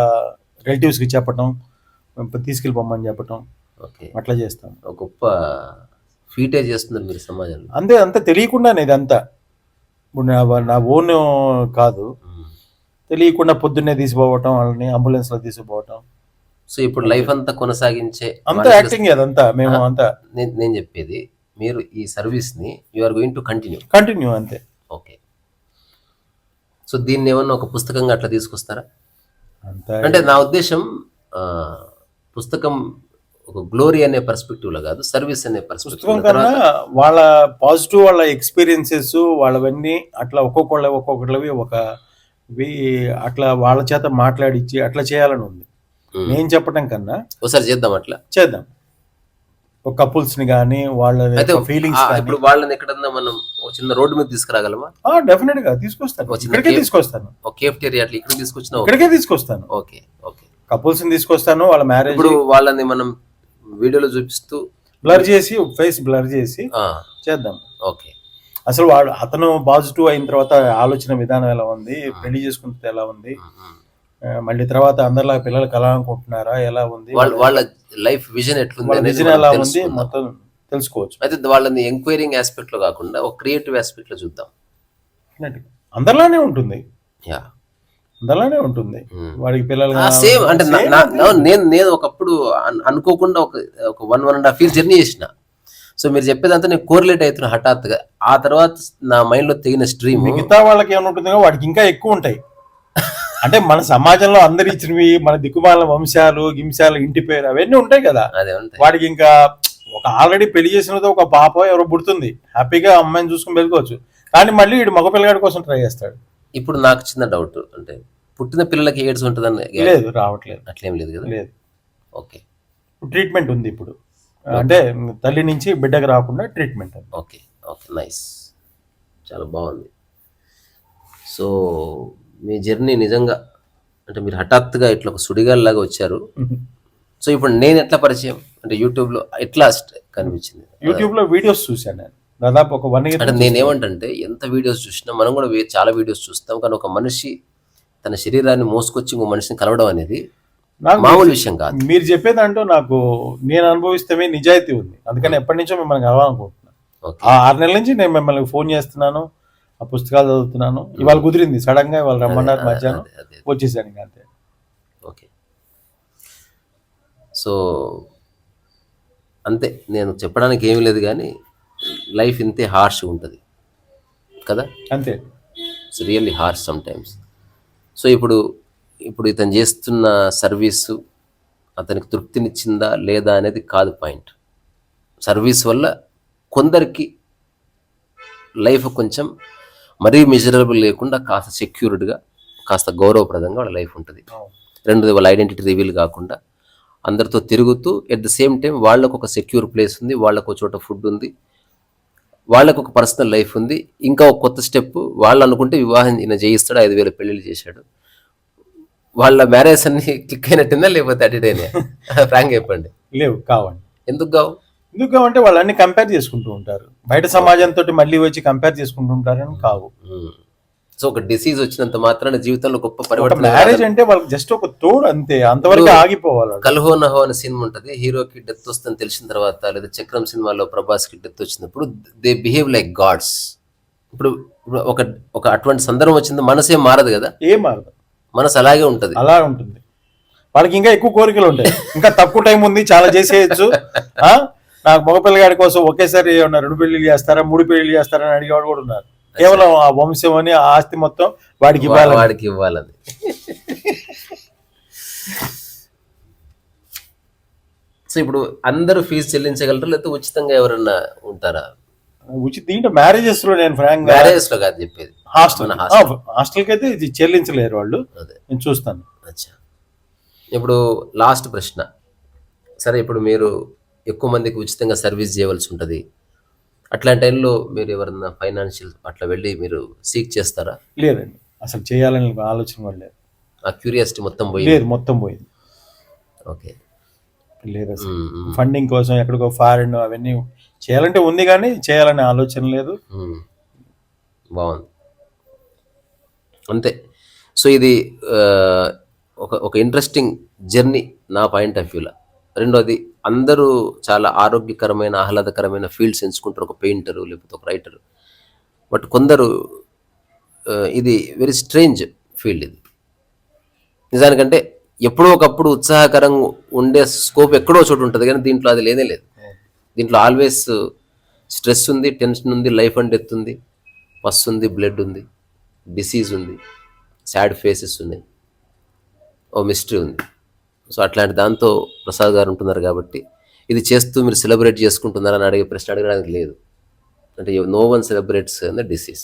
రిలేటివ్స్ కి చెప్పటం, తీసుకెళ్ళిపోమని చెప్పటం. ఓకే, అట్లా చేస్తాం. ఒక గొప్ప ఫీటే చేస్తున్నారు మీరు సమాజంలో. అంతా తెలియకుండానే ఇదంతా. ఇప్పుడు నా ఓన్ కాదు, తెలియకుండా పొద్దున్నే తీసిపోవటం, వాళ్ళని అంబులెన్స్ లో తీసుకుపోవటం. సో ఇప్పుడు లైఫ్ అంతా కొనసాగించే అంతా యాక్టింగ్, అదంతా మేము అంతా. నేను చెప్పేది, మీరు ఈ సర్వీస్ ని you are going to continue అంతే. ఓకే, సో దీన్ని ఏమన్నా ఒక పుస్తకంగా అట్లా తీసుకొస్తారా? అంతా అంటే నా ఉద్దేశం పుస్తకం ఒక గ్లోరీ అనే పర్స్పెక్టివ్ లో కాదు, సర్వీస్ అనే పర్స్పెక్టివ్ కన్నా వాళ్ళ పాజిటివ్, వాళ్ళ ఎక్స్పీరియన్సెస్, వాళ్ళవన్నీ అట్లా ఒక్కొక్కళ్ళవి అట్లా వాళ్ళ చేత మాట్లాడిచ్చి అట్లా చేయాలని ఉంది. నేను చెప్పడం కన్నా ఒకసారి చేద్దాం, అట్లా చేద్దాం. ఒక కపుల్స్ ని కానీ వాళ్ళ ఫీలింగ్స్. ఇప్పుడు వాళ్ళని ఎక్కడన్నా మనం చిన్న రోడ్డు మీద తీసుకురాగలమా? డెఫినెట్ గా తీసుకొస్తాను, ఇక్కడికే తీసుకొస్తాను. ఒక కేఫ్టేరియా అట్లా ఇక్కడ తీసుకొచ్చిన ఇక్కడికే తీసుకొస్తాను. ఓకే ఓకే, కపుల్స్ ని తీసుకొస్తాను. వాళ్ళ మ్యారేజ్, ఇప్పుడు వాళ్ళని మనం వీడియోలో చూపిస్తూ బ్లర్ చేసి, ఫేస్ బ్లర్ చేసి చేద్దాం. ఓకే, అసలు అతను పాజిటివ్ అయిన తర్వాత ఆలోచన విధానం ఎలా ఉంది, పెళ్లి చేసుకుంటే ఎలా ఉంది, మళ్ళీ తర్వాత అందరిలా పిల్లలు కలాలనుకుంటున్నారా, ఎలా ఉంది, వాళ్ళ లైఫ్ విజన్ ఎట్లుంది, విజన్ ఎలా ఉంది మొత్తం తెలుసుకోవచ్చు. అయితే వాళ్ళని ఎంక్వైరింగ్ ఆస్పెక్ట్ లో కాకుండా ఒక క్రియేటివ్ ఆస్పెక్ట్ లో చూద్దాం. అందరిలానే ఉంటుంది, అందరిలానే ఉంటుంది. వాడికి పిల్లలు సేమ్. అంటే నేను ఒకప్పుడు అనుకోకుండా ఒక 1.5 years జర్నీ చేసిన. సో మీరు చెప్పేదంతా నేను కోరిలేట్ అవుతున్నా హఠాత్తుగా. ఆ తర్వాత నా మైండ్ లో తెగిన స్ట్రీమ్. మిగతా వాళ్ళకి ఏమంటుందో వాడికి ఇంకా ఎక్కువ ఉంటాయి. అంటే మన సమాజంలో అందరు ఇచ్చినవి, మన దిక్కుమాల వంశాలు, గింశాలు, ఇంటి పేరు అవన్నీ ఉంటాయి కదా. వాడికి ఇంకా ఒక ఆల్రెడీ పెళ్లి చేసినది ఒక పాప ఎవరో పుడుతుంది, హ్యాపీగా అమ్మాయిని చూసుకుని వెళ్ళుకోవచ్చు. కానీ మళ్ళీ వీడు మగ పిల్లగాడి కోసం ట్రై చేస్తాడు. ఇప్పుడు నాకు చిన్న డౌట్, అంటే పుట్టిన పిల్లలకి ఎయిడ్స్ ఉంటుందని లేదు, రావట్లేదు, అట్లేం లేదు కదా? లేదు. ఓకే ట్రీట్మెంట్ ఉంది ఇప్పుడు, అంటే తల్లి నుంచి బిడ్డకు రాకుండా ట్రీట్మెంట్ ఉంది. ఓకే ఓకే, నైస్, చాలా బాగుంది. సో మీ జర్నీ నిజంగా, అంటే మీరు హఠాత్తుగా ఇట్లా ఒక సుడిగాల్లాగా వచ్చారు. సో ఇప్పుడు నేను ఎట్లా పరిచయం, అంటే యూట్యూబ్లో ఎట్లా కనిపించింది? యూట్యూబ్లో వీడియోస్ చూశాను నేను దాదాపు ఒక 1 year. అంటే నేనేమంటే ఎంత వీడియోస్ చూసినా, మనం కూడా చాలా వీడియోస్ చూస్తాం, కానీ ఒక మనిషి తన శరీరాన్ని మోసుకొచ్చి ఇంకో మనిషిని కలవడం అనేది నాకు మామూలు విషయం కాదు. మీరు చెప్పేదంటూ నాకు నేను అనుభవిస్తే నిజాయితీ ఉంది, అందుకని ఎప్పటి నుంచో మిమ్మల్ని కలవాలనుకుంటున్నాను. ఓకే. ఆ 6 నెలల నుంచి నేను మిమ్మల్ని ఫోన్ చేస్తున్నాను, ఆ పుస్తకాలు చదువుతున్నాను. ఇవాళ కుదిరింది, సడన్ గా ఇవాళ రమ్మన్నారు, మధ్యాహ్నం అదే. వచ్చేసాను ఇంకా అంతే. ఓకే, సో అంతే, నేను చెప్పడానికి ఏమీ లేదు, కానీ లైఫ్ ఇంతే హార్ష్ ఉంటుంది కదా, అంతే. It's really harsh some times. So ఇప్పుడు ఇతను చేస్తున్న సర్వీసు అతనికి తృప్తినిచ్చిందా లేదా అనేది కాదు పాయింట్. సర్వీస్ వల్ల కొందరికి లైఫ్ కొంచెం మరీ మిజరబుల్ లేకుండా కాస్త సెక్యూర్డ్గా, కాస్త గౌరవప్రదంగా వాళ్ళ లైఫ్ ఉంటుంది. రెండోది, వాళ్ళ ఐడెంటిటీ రివీల్ కాకుండా అందరితో తిరుగుతూ ఎట్ ద సేమ్ టైం వాళ్ళకు ఒక సెక్యూర్ ప్లేస్ ఉంది, వాళ్ళకు ఒక చోట ఫుడ్ ఉంది, వాళ్ళకు ఒక పర్సనల్ లైఫ్ ఉంది. ఇంకా ఒక కొత్త స్టెప్, వాళ్ళు అనుకుంటే వివాహం ఈయన చేయిస్తాడు, 5,000 పెళ్ళిళ్ళు చేశాడు, వాళ్ళ మ్యారేజ్ అన్ని క్లిక్ అయినట్టుందా లేకపోతే అడిడైనా? ఫ్రాంక్ చెప్పండి. లేవు, కావండి. ఎందుకు కావు? ఎందుకు అంటే వాళ్ళన్ని కంపేర్ చేసుకుంటూ ఉంటారు, బయట సమాజంతో మళ్ళీ వచ్చి కంపేర్ చేసుకుంటూ ఉంటారని కావు. సో ఒక డిసీజ్ వచ్చినంత మాత్రాన జీవితంలో గొప్ప ఒక పరివర్తన. మ్యారేజ్ అంటే వాళ్ళకి జస్ట్ ఒక తోడు అంతే, అంతవరకు ఆగిపోవాలి. కల్హో నహో అనే సినిమా ఉంటుంది, హీరోకి డెత్ వస్తుందని తెలిసిన తర్వాత, లేదా చక్రం సినిమాలో ప్రభాస్కి డెత్ వచ్చినప్పుడు దే బిహేవ్ లైక్ గాడ్స్. ఇప్పుడు ఒక అటువంటి సందర్భం వచ్చింది, మనసు ఏం మారదు కదా, ఏం మారదు, మనసు అలాగే ఉంటుంది. అలా ఉంటుంది. వాళ్ళకి ఇంకా ఎక్కువ కోరికలు ఉంటాయి, ఇంకా తక్కువ టైం ఉంది, చాలా చేసేయచ్చు. నాకు మగపిల్లగాడి కోసం ఒకేసారి 2 పెళ్లిళ్ళు చేస్తారా, 3 పెళ్లిళ్ళు చేస్తారా అని అడిగేవాడు కూడా ఉన్నారు. కేవలం ఆ వంశం అని, ఆ ఆస్తి మొత్తం వాడికి ఇవ్వాలని. సో ఇప్పుడు అందరూ ఫీజు చెల్లించగలరు, లేకపోతే ఉచితంగా ఎవరన్నా ఉంటారా? దీంట్లో మ్యారేజెస్ లో నేను ఫ్రాంక్ మ్యారేజెస్ లో కాదు చెప్పేది, హాస్టల్ కి అయితే ఇది చెల్లించలేరు వాళ్ళు. అదే నేను చూస్తాను. అచ్చా, ఇప్పుడు లాస్ట్ ప్రశ్న. సరే, ఇప్పుడు మీరు ఎక్కువ మందికి ఉచితంగా సర్వీస్ చేయవలసి ఉంటుంది, అట్లాంటి టైంలో మీరు ఎవరన్నా ఫైనాన్షియల్ అట్లా వెళ్ళి మీరు సీక్ చేస్తారా? లేదండి, అసలు చేయాలని ఆలోచన కూడా లేదు. ఆ క్యూరియాసిటీ మొత్తం పోయి? లేదు, మొత్తం పోయింది. ఓకే, లేదు అసలు ఫండింగ్ కోసం ఎక్కడికో ఫారెన్ అవన్నీ చేయాలంటే ఉంది, కానీ చేయాలనే ఆలోచన లేదు. బాగుంది, అంతే. సో ఇది ఒక ఇంట్రెస్టింగ్ జర్నీ నా పాయింట్ ఆఫ్ వ్యూలో. రెండోది, అందరూ చాలా ఆరోగ్యకరమైన, ఆహ్లాదకరమైన ఫీల్డ్స్ ఎంచుకుంటారు, ఒక పెయింటరు లేకపోతే ఒక రైటరు. బట్ కొందరు ఇది వెరీ స్ట్రేంజ్ ఫీల్డ్ ఇది నిజానికంటే. ఎప్పుడో ఒకప్పుడు ఉత్సాహకరంగా ఉండే స్కోప్ ఎక్కడో చోటు ఉంటుంది, కానీ దీంట్లో అది లేనే లేదు. దీంట్లో ఆల్వేస్ స్ట్రెస్ ఉంది, టెన్షన్ ఉంది, లైఫ్ అండ్ డెత్ ఉంది, పస్ ఉంది, బ్లడ్ ఉంది, డిసీజ్ ఉంది, సాడ్ ఫేసెస్ ఉన్నాయి, ఓ మిస్టరీ ఉంది. సో అట్లాంటి దాంతో ప్రసాద్ గారు ఉంటున్నారు కాబట్టి, ఇది చేస్తూ మీరు సెలబ్రేట్ చేసుకుంటున్నారని అడిగే ప్రశ్న అడగడానికి లేదు. అంటే no one celebrates the disease,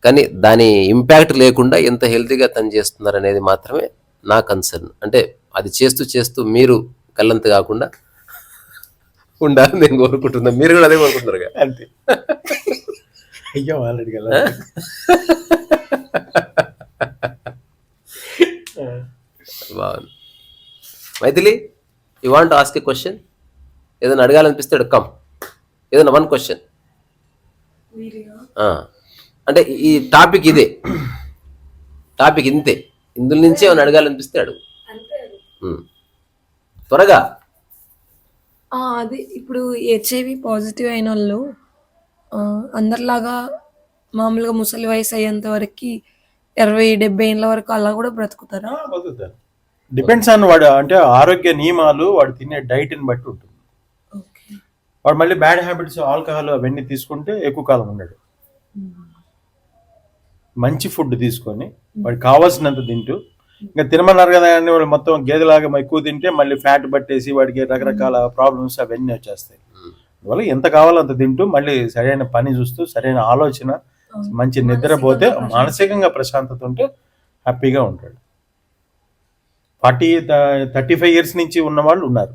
కానీ దాని ఇంపాక్ట్ లేకుండా ఎంత హెల్తీగా తను చేస్తున్నారు అనేది మాత్రమే నా కన్సర్న్. అంటే అది చేస్తూ చేస్తూ మీరు కళ్ళంత కాకుండా ఉండాలని నేను కోరుకుంటున్నాను, మీరు కూడా అదే కోరుకుంటున్నారు కదా. అంతే. అయ్యో ఆల్రెడీ కదా. బాగుంది. Maithili, you want ask a question? ఏదైనా అడగాలనిపిస్తే కమ్, ఏదైనా 1 క్వశ్చన్. అంటే ఈ టాపిక్ ఇదే, టాపిక్ ఇంతే, ఇందులో నుంచి ఏమైనా అడగాలనిపిస్తే అడుగు, త్వరగా. అది ఇప్పుడు హెచ్ఐవి పాజిటివ్ అయిన వాళ్ళు అందరిలాగా మామూలుగా ముసలి వయసు అయ్యేంత వరకు 60-70 ఏళ్ళ వరకు అలా కూడా బ్రతుకుతారా? బతుకుతారు. డిపెండ్స్ ఆన్ వాడు అంటే ఆరోగ్య నియమాలు, వాడు తినే డైట్ని బట్టి ఉంటుంది. వాడు మళ్ళీ బ్యాడ్ హ్యాబిట్స్, ఆల్కహాల్ అవన్నీ తీసుకుంటే ఎక్కువ కాలం ఉండడు. మంచి ఫుడ్ తీసుకొని వాడికి కావాల్సినంత తింటూ ఇంకా తినమన్నారు కదా అని వాళ్ళు మొత్తం గేదెలాగా ఎక్కువ తింటే మళ్ళీ ఫ్యాట్ పట్టేసి వాడికి రకరకాల ప్రాబ్లమ్స్ అవన్నీ వచ్చేస్తాయి. అందువల్ల ఎంత కావాలో అంత తింటూ మళ్ళీ సరైన పని చూస్తూ సరైన ఆలోచన, మంచి నిద్రపోతే మానసికంగా ప్రశాంతత ఉంటే హ్యాపీగా ఉంటాడు. 35 ఇయర్స్ నుంచి ఉన్న వాళ్ళు ఉన్నారు.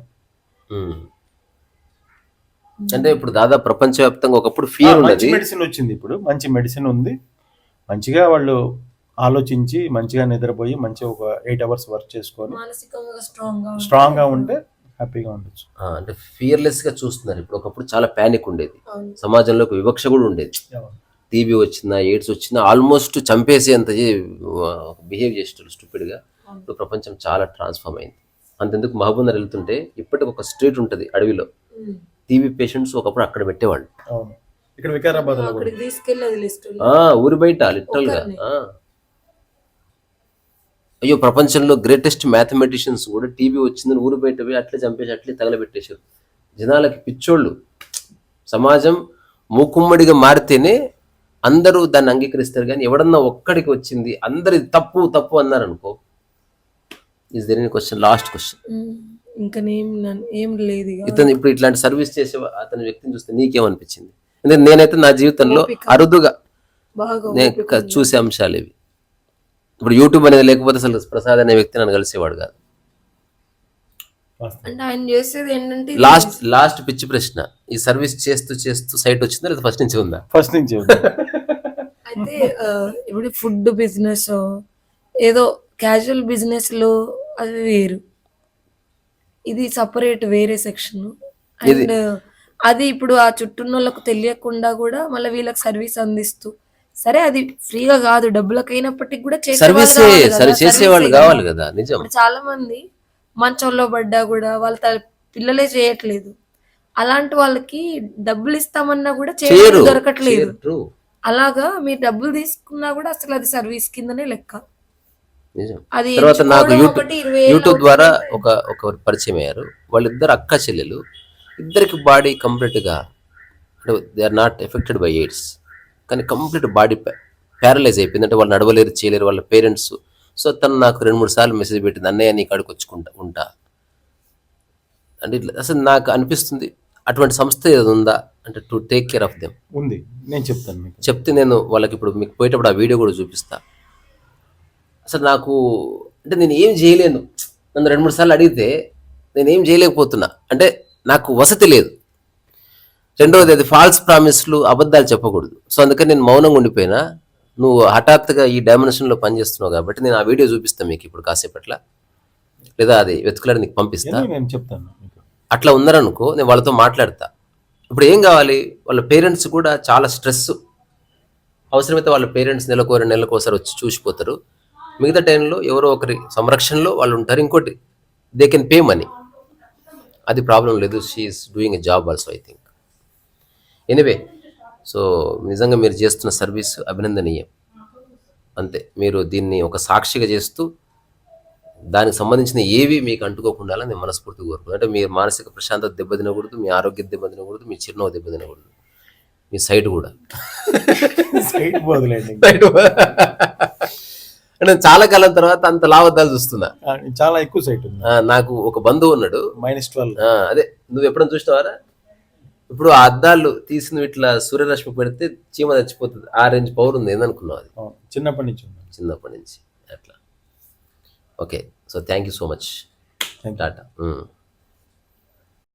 అంటే ఇప్పుడు దాదాపు ప్రపంచవ్యాప్తంగా ఒకప్పుడు ఫియర్ మంచి ఉన్నది. మెడిసిన్ వచ్చింది, ఇప్పుడు మంచి మెడిసిన్ ఉంది. మంచిగా వాళ్ళు ఆలోచించి మంచిగా నిద్రపోయి మంచిగా ఒక 8 అవర్స్ వర్క్ చేసుకొని మానసికంగా స్ట్రాంగ్ గా ఉంటే హ్యాపీగా ఉండొచ్చు. అంటే ఫియర్లెస్ గా చూస్తున్నారు. ఇప్పుడు ఒకప్పుడు చాలా ప్యానిక్ ఉండేది, అవును. సమాజంలో ఒక వివక్ష కూడా ఉండేది. టీబీ వచ్చినా ఎయిడ్స్ వచ్చినా ఆల్మోస్ట్ చంపేసి అంత బిహేవ్ చేసేటోళ్ళు స్టూపిడ్ గా. ఇప్పుడు ప్రపంచం చాలా ట్రాన్స్ఫార్మ్ అయింది. అంతెందుకు మహబూబ్నగర్ వెళ్తుంటే ఇప్పటికి ఒక స్ట్రీట్ ఉంటుంది అడవిలో, టీబీ పేషెంట్స్ ఒకప్పుడు అక్కడ పెట్టేవాళ్ళు. అవును, ఇక్కడ వికారాబాద్ లో కూడా. అక్కడికి తీసుకెళ్ళేది లిస్ట్ ఊరి బయట లిటరల్ గా. అయ్యో, ప్రపంచంలో గ్రేటెస్ట్ మ్యాథమెటిషియన్స్ కూడా టీబీ వచ్చిందని ఊరు బయట పోయి అట్లే చంపేసి అట్లే తగలబెట్టేశారు. జనాలకి పిచ్చోళ్ళు. సమాజం మూకుమ్మడిగా మారితేనే అందరూ దాన్ని అంగీకరిస్తారు, కానీ ఎవడన్నా ఒక్కడికి వచ్చింది అందరు ఇది తప్పు తప్పు అన్నారు అనుకో, is there any question? Last question. ఇంకా ఏం లేదు ఇక. ఇతను ఇప్పుడు ఇట్లాంటి సర్వీస్ చేసే అతని వ్యక్తిని చూస్తే నీకేమనిపించింది? ఎందుకంటే నేనైతే నా జీవితంలో అరుదుగా బాగా నేను చూసే అంశాలు ఇవి. ఇప్పుడు యూట్యూబ్ అనేది లేకపోతే అసలు ప్రసాద్ అనే వ్యక్తి నన్ను కలిసేవాడు కాదు. అంటే ఆయన చేసేది ఏంటంటే లాస్ట్ పిచ్చి ప్రశ్న, ఈ సర్వీస్ చేస్తూ చేస్తూ సైట్ వచ్చిందా లేదా ఫస్ట్ నుంచి ఉందా? ఫస్ట్ నుంచి ఉంది. అయితే ఇప్పుడు ఫుడ్ బిజినెస్ ఏదో క్యాజువల్ బిజినెస్ లో అది వేరు, ఇది సపరేట్ వేరే సెక్షన్. అండ్ అది ఇప్పుడు ఆ చుట్టూన్న వాళ్ళకు తెలియకుండా కూడా మళ్ళీ వీళ్ళకి సర్వీస్ అందిస్తూ, సరే అది ఫ్రీగా కాదు డబ్బులకైనప్పటికీ కూడా చేసేవాళ్ళు కావాలి కదా. నిజం, ఇప్పుడు చాలా మంది మంచంలో పడ్డా కూడా వాళ్ళ పిల్లలే చేయట్లేదు. అలాంటి వాళ్ళకి డబ్బులు ఇస్తామన్నా కూడా చేయడానికి దొరకట్లేదు. అలాగా మీరు డబ్బులు తీసుకున్నా కూడా అసలు అది సర్వీస్ కిందనే లెక్క. అది తర్వాత నాకు యూట్యూబ్ ద్వారా ఒక పరిచయం అయ్యారు. వాళ్ళిద్దరు అక్క చెల్లెలు, ఇద్దరికి బాడీ కంప్లీట్ గా they are not affected by AIDS, కానీ కంప్లీట్ బాడీ ప్యారలైజ్ అయిపోయింది. అంటే వాళ్ళు నడవలేరు, చేయలేరు వాళ్ళ పేరెంట్స్. సో తను నాకు 2-3 సార్లు మెసేజ్ పెట్టింది, అన్నయ్య నీ కాడికి వచ్చుకుంటా ఉంటా అంటే. అసలు నాకు అనిపిస్తుంది అటువంటి సంస్థ ఏదో ఉందా అంటే to take care of them ఉంది. నేను చెప్తాను మీకు, చెప్తే నేను వాళ్ళకి ఇప్పుడు మీకు పోయేటప్పుడు ఆ వీడియో కూడా చూపిస్తా. అసలు నాకు అంటే నేను ఏం చేయలేను. నన్ను 2-3 సార్లు అడిగితే నేను ఏం చేయలేకపోతున్నా, అంటే నాకు వసతి లేదు. రెండవది, అది ఫాల్స్ ప్రామిస్లు, అబద్ధాలు చెప్పకూడదు. సో అందుకని నేను మౌనంగా ఉండిపోయినా. నువ్వు హఠాత్తుగా ఈ డైమెన్షన్లో పనిచేస్తున్నావు కాబట్టి నేను ఆ వీడియో చూపిస్తాను మీకు ఇప్పుడు కాసేపట్ల, లేదా అది వెతుకులాడి నీకు పంపిస్తా. నేను చెప్తాను. అట్లా ఉన్నారనుకో, నేను వాళ్ళతో మాట్లాడతా. ఇప్పుడు ఏం కావాలి, వాళ్ళ పేరెంట్స్ కూడా చాలా స్ట్రెస్. అవసరమైతే వాళ్ళ పేరెంట్స్ నెలకు 2 నెలలకు ఒకసారి వచ్చి చూసిపోతారు. మిగతా టైంలో ఎవరో ఒకరి సంరక్షణలో వాళ్ళు ఉంటారు. ఇంకోటి, దే కెన్ పే మనీ, అది ప్రాబ్లం లేదు. She is doing a job also I think. Anyway, so నిజంగా మీరు చేస్తున్న సర్వీస్ అభినందనీయం. అంతే, మీరు దీన్ని ఒక సాక్షిగా చేస్తూ దానికి సంబంధించిన ఏవి మీకు అంటుకోకుండా నేను మనస్ఫూర్తిగా కోరుకున్నాను. అంటే మీ మానసిక ప్రశాంతత దెబ్బతినకూడదు, మీ ఆరోగ్యం దెబ్బతినకూడదు, మీ చిరునవ్వు దెబ్బతినకూడదు, మీ సైట్ కూడా సైట్ పోదులేండి. అంటే చాలా కాలం తర్వాత అంత లావద్దాలు చూస్తున్నా. చాలా ఎక్కువ సైట్ ఉంది. నాకు ఒక బంధువు ఉన్నాడు, -12. అదే నువ్వు ఎప్పుడైనా చూసినావారా? ఇప్పుడు ఆ అద్దాలు తీసిన ఇట్లా సూర్యరశ్మి పెడితే చీమ చచ్చిపోతుంది, ఆ రేంజ్ పవర్ ఉంది. ఏందనుకున్నావు? అది చిన్నప్పటి నుంచి అట్లా. Okay, so thank you so much. Tata.